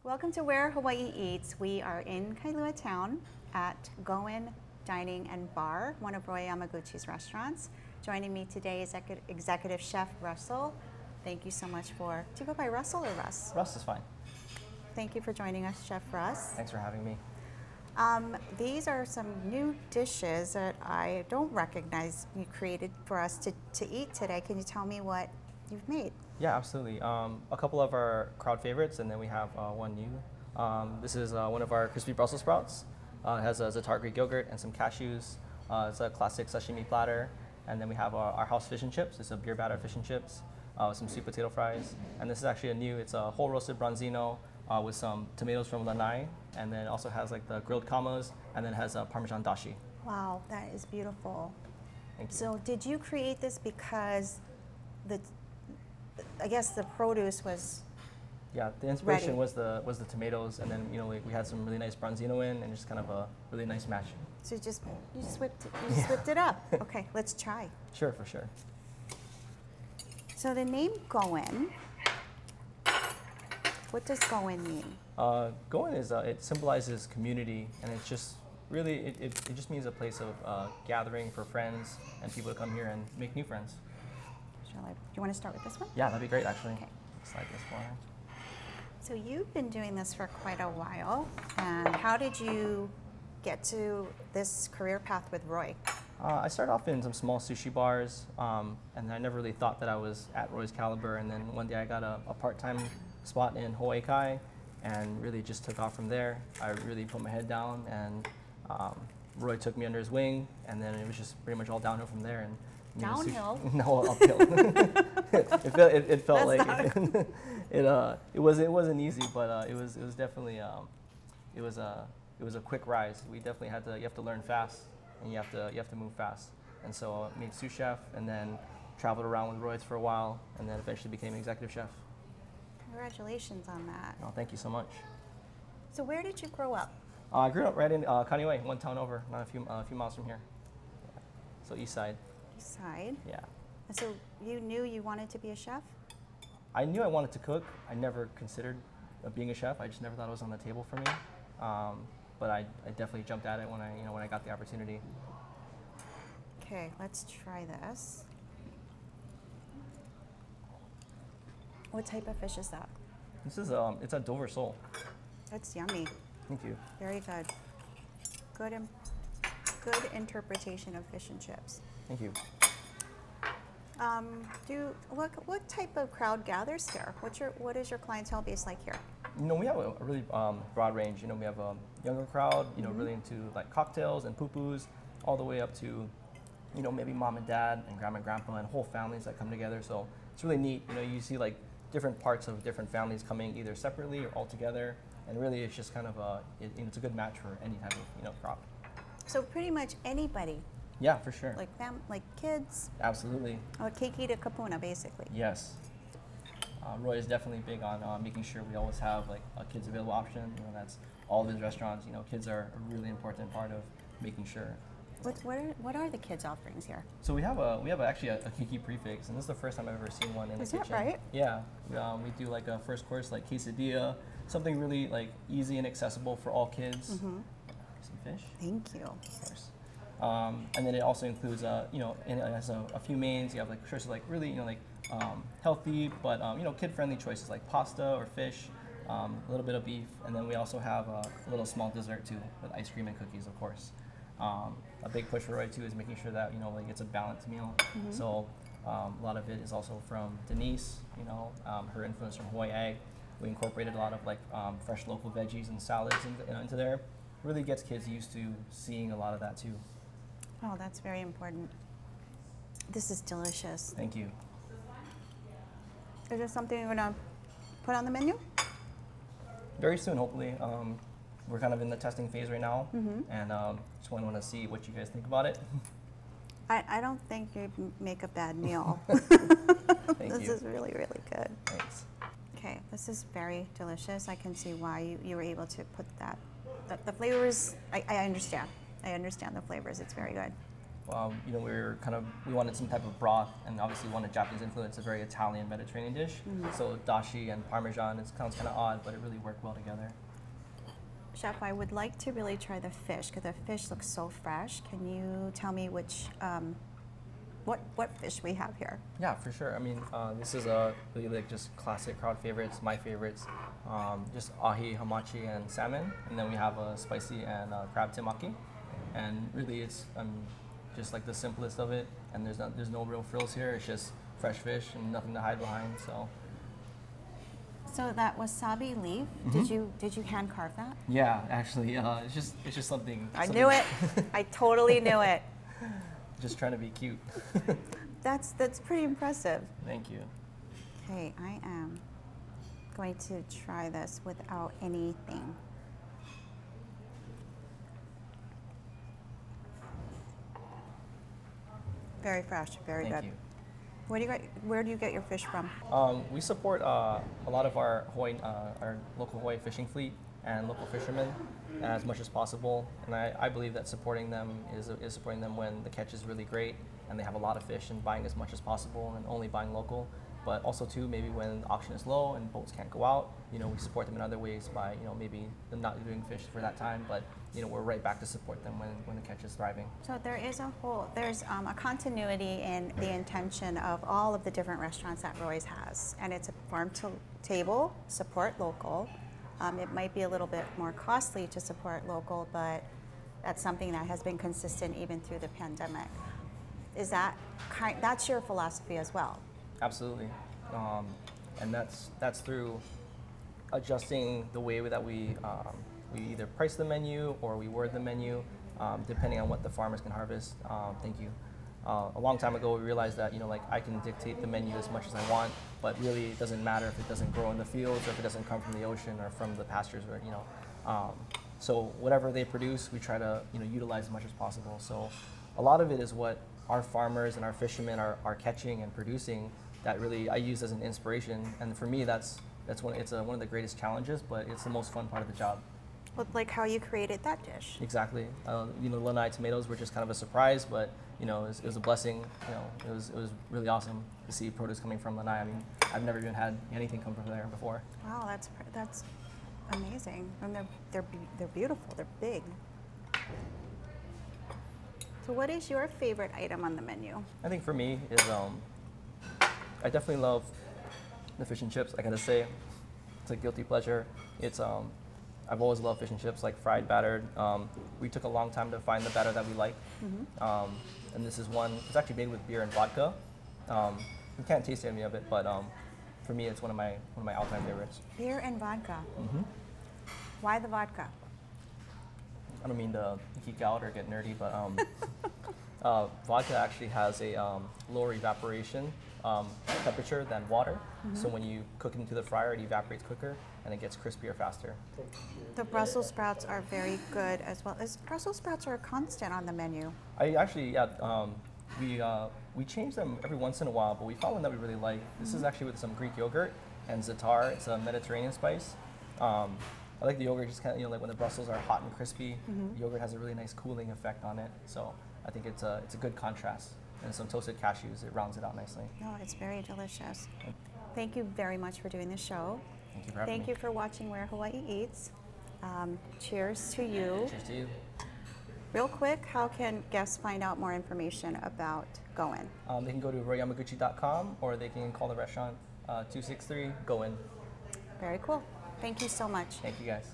Welcome to Where Hawaii Eats. We are in Kailua Town at Goen Dining and Bar, one of Roy Yamaguchi's restaurants. Joining me today is Executive Chef Russell. Thank you so much do you go by Russell or Russ? Russ is fine. Thank you for joining us, Chef Russ. Thanks for having me. These are some new dishes that I don't recognize you created for us to eat today. Can you tell me what you've made? Yeah, absolutely. A couple of our crowd favorites, and then we have one new. This is one of our crispy Brussels sprouts. It has a tart Greek yogurt and some cashews. It's a classic sashimi platter. And then we have our house fish and chips. It's a beer batter fish and chips with some sweet potato fries. And this is actually it's a whole roasted branzino with some tomatoes from Lanai. And then it also has like the grilled kamas, and then it has Parmesan dashi. Wow, that is beautiful. Thank you. So did you create this because I guess the produce was Yeah, the inspiration ready. was the tomatoes, and then we had some really nice branzino in, and just kind of a really nice match. So you just whipped it up. Okay, let's try. Sure, for sure. So the name Goen, what does Goen mean? Goen is it symbolizes community, and it's just really it just means a place of gathering for friends and people to come here and make new friends. Do you want to start with this one? Yeah, that'd be great actually. Okay. Slide this forward. So you've been doing this for quite a while, and how did you get to this career path with Roy? I started off in some small sushi bars, and I never really thought that I was at Roy's caliber. And then one day I got a part-time spot in Hawaii, and really just took off from there. I really put my head down, and Roy took me under his wing, and then it was just pretty much all downhill from there. And Downhill? No, uphill. it felt That's like it wasn't easy, but it was definitely it was a quick rise. We definitely you have to learn fast, and you have to move fast. And so I made sous chef, and then traveled around with Roy's for a while, and then eventually became executive chef. Congratulations on that. Oh, thank you so much. So where did you grow up? I grew up right in Kailua, one town over, not a few miles from here. So east side. East Side. Yeah. And so you knew you wanted to be a chef? I knew I wanted to cook. I never considered being a chef. I just never thought it was on the table for me. But I definitely jumped at it when I got the opportunity. Okay, let's try this. What type of fish is that? This is it's a Dover sole. That's yummy. Thank you. Very good. Good interpretation of fish and chips. Thank you. What type of crowd gathers here? What is your clientele base like here? We have a really broad range. We have a younger crowd, really into like cocktails and poo-poos, all the way up to, maybe mom and dad and grandma and grandpa and whole families that come together. So it's really neat. You see like different parts of different families coming either separately or all together, and really it's just kind of it's a good match for any type of crowd. So pretty much anybody. Yeah, for sure. Like kids. Absolutely. Or keiki to kapuna, basically. Yes. Roy is definitely big on making sure we always have like a kids available option. That's all of his restaurants. Kids are a really important part of making sure. What are the kids' offerings here? So we have actually a keiki prefix, and this is the first time I've ever seen one in the kitchen. Is that right? Yeah. We do like a first course like quesadilla, something really like easy and accessible for all kids. Mm-hmm. Some fish. Thank you. Of course. And then it also includes, it has a few mains. You have like choices like really, healthy, but kid-friendly choices like pasta or fish, a little bit of beef, and then we also have a little small dessert too with ice cream and cookies, of course. A big push for Roy too is making sure that it's a balanced meal. Mm-hmm. So a lot of it is also from Denise, her influence from Hawaii. We incorporated a lot of like fresh local veggies and salads into there. Really gets kids used to seeing a lot of that too. Oh, that's very important. This is delicious. Thank you. Is there something you're gonna put on the menu? Very soon, hopefully. We're kind of in the testing phase right now, mm-hmm. and just want to see what you guys think about it. I don't think you make a bad meal. Thank This you. is really, really good. Thanks. Okay, this is very delicious. I can see why you were able to put that. The flavors, I understand. I understand the flavors. It's very good. You know, we wanted some type of broth, and obviously wanted Japanese influence, a very Italian Mediterranean dish. So dashi and parmesan, it sounds kind of odd, but it really worked well together. Chef, I would like to really try the fish because the fish looks so fresh. Can you tell me which, what fish we have here? Yeah, for sure. I mean, this is really like just classic crowd favorites, my favorites. Just ahi, hamachi, and salmon, and then we have a spicy and crab temaki. And really, it's just like the simplest of it. And there's no real frills here. It's just fresh fish and nothing to hide behind. So that wasabi leaf, did you hand carve that? Yeah, actually, it's just something. I knew it. I totally knew it. Just trying to be cute. That's pretty impressive. Thank you. Okay, I am going to try this without anything. Very fresh, very good. Thank you. Where do you get your fish from? We support a lot of our local Hawaii fishing fleet and local fishermen as much as possible. And I believe that supporting them is supporting them when the catch is really great and they have a lot of fish, and buying as much as possible and only buying local. But also too, maybe when the auction is low and boats can't go out, you know, we support them in other ways by, you know, maybe them not doing fish for that time, but, you know, we're right back to support them when the catch is thriving. So there's a continuity in the intention of all of the different restaurants that Roy's has, and it's a farm to table, support local. It might be a little bit more costly to support local, but that's something that has been consistent even through the pandemic. That's your philosophy as well? Absolutely, and that's through adjusting the way that we either price the menu or we word the menu, depending on what the farmers can harvest. Thank you. A long time ago, we realized that, you know, like, I can dictate the menu as much as I want, but really it doesn't matter if it doesn't grow in the fields or if it doesn't come from the ocean or from the pastures, or, you know. So whatever they produce, we try to, you know, utilize as much as possible. So a lot of it is what our farmers and our fishermen are catching and producing that really I use as an inspiration. And for me, it's one of the greatest challenges, but it's the most fun part of the job. Well, like how you created that dish. Exactly. You know, lanai tomatoes were just kind of a surprise, but, you know, it was a blessing. You know, it was really awesome to see produce coming from lanai. I mean, I've never even had anything come from there before. Wow, that's amazing. And they're beautiful. They're big. So what is your favorite item on the menu? I think for me is I definitely love the fish and chips. I gotta say, it's a guilty pleasure. It's I've always loved fish and chips, like fried, battered. We took a long time to find the batter that we like, and this is one. It's actually made with beer and vodka. You can't taste any of it, but for me, it's one of my all-time favorites. Beer and vodka. Why the vodka? I don't mean to geek out or get nerdy, but vodka actually has a lower evaporation temperature than water. So when you cook it into the fryer, it evaporates quicker and it gets crispier faster. The Brussels sprouts are very good as well. Brussels sprouts are a constant on the menu. We change them every once in a while, but we found one that we really like. This is actually with some Greek yogurt and za'atar. It's a Mediterranean spice. I like the yogurt, just kind of, you know, like when the Brussels are hot and crispy, the yogurt has a really nice cooling effect on it. So I think it's a good contrast. And some toasted cashews, it rounds it out nicely. Oh, it's very delicious. Thank you very much for doing the show. Thank you for having me. Thank you for watching Where Hawaii Eats. Cheers to you. Cheers to you. Real quick, how can guests find out more information about Goen? They can go to royyamaguchi.com or they can call the restaurant 263 Goen. Very cool. Thank you so much. Thank you guys.